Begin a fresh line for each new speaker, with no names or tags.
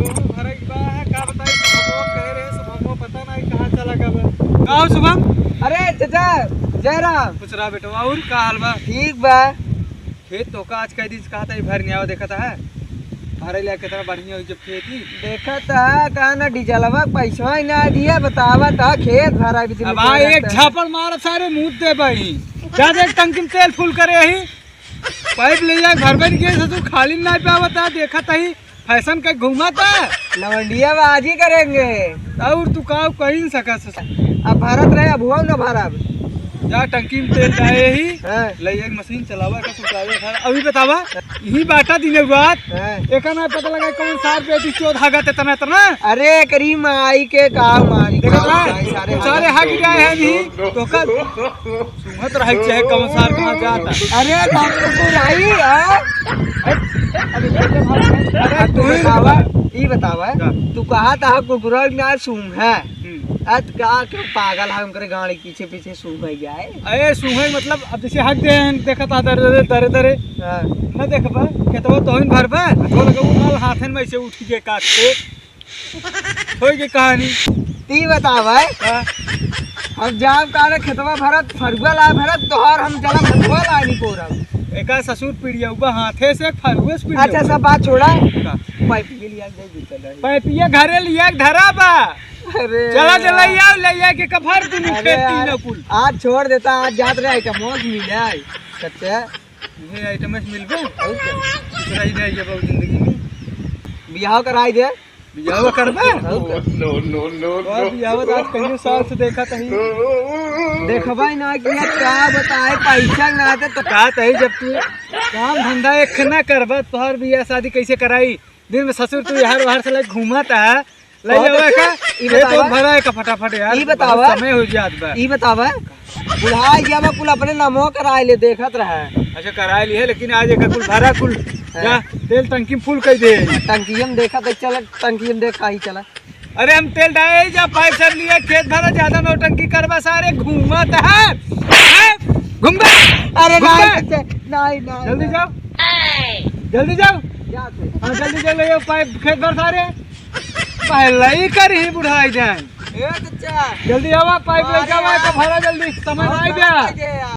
भरे की बा है का बताई सुबह कह रहे सुबह पता नहीं कहां चला गया गाओ शुभम।
अरे चाचा जय राम।
कुछ रहा बेटा और का हाल बा?
ठीक बा।
खेत तो का आज कई दिन कहा था भर नहीं आवा देखा था भरे लिया कितना बढ़िया हुई जब खेती
देखा था कहा ना डीजलवा पैसा ही ना दिया बतावा था खेत भरा भी
अब आ एक झापड़ मार सारे मुंह दे भाई ज्यादा एक टंकी में तेल फुल करे ही पाइप ले जा घर में गए तू खाली ना पावता देखा था ही फैशन का घूमा था
लवंडिया बाजी ही करेंगे
और तू का कहीं सका
अब भारत रहे अब हुआ ना भारत
जा टंकी में तेल डाले ही
हाँ।
ले एक मशीन चलावा का सुचावे था अभी बतावा यही बाटा दिन रात
हाँ।
एक ना पता लगा कौन सार पे थी चौथ हागा ते तना तना
अरे करीम आई के काम मारी
देखा था सारे हाग गए हैं नहीं तो का सुमत रह चाहे कौन सार कहां जाता
अरे तुमको रही अरे बतावा तू कहा था कुकुरा ना सूंघ है अत का क्यों पागल है उनके गाड़ी पीछे पीछे सूंघ जाए।
अरे सूंघ मतलब अब जैसे हक दे देखा था दरे दरे दरे ना देख बा खेतवा तो हिन भर बा तो लगा उमल हाथन में से उठ के काट के होई के कहानी
ती बतावा हम जाम का खेतवा भरत फरुआ ला भरत तोहर हम जला फरुआ ला नहीं कोरब
एका ससुर पीड़िया उबा हाथे से फरुआ से पीड़िया।
अच्छा सब बात छोड़ा पाइप लिया दे चला
पाइपिया घरे लिया धरा बा
अरे
चला चला यार ले जा के कफर तू खेती न कुल
आज छोड़ देता आज जात रहे आइटम मोज मिल जाए सच्चे
ये आइटम में मिलबे और क्या रही रही जब जिंदगी में
बियाह कराई दे
बियाह करबे
नो नो नो
और बियाह तो आज कई साल से देखा तही
देखबा ना कि क्या बताए पैसा ना दे तो
का तही जब तू काम धंधा एक ना करबा तोहर बियाह शादी कैसे कराई दिन में ससुर तू हर बाहर से ले घूमता है ले जावा का ये तो भरा है का फटाफट यार
ई बतावा
समय हो जात बा
ई बतावा बुढ़ाई गया मैं कुल अपने नामो कराए ले देखत रहा
अच्छा कराए ली है लेकिन आज एक कुल भरा कुल जा तेल टंकी में फुल कर दे
टंकी में देखा तो चल टंकी में देखा ही चला
अरे हम तेल डाले जा पाइप सब लिए खेत भरा ज्यादा नौटंकी करवा सारे घूमत है घूम बे
अरे नहीं
जल्दी जाओ जल्दी जाओ हाँ जल्दी चलो पाइप खेत भर सारे पहले ही कर ही बुढ़ाई जाए
ए चाचा
जल्दी आवा पाइप ले जावा तो भरा जल्दी समय आ गया।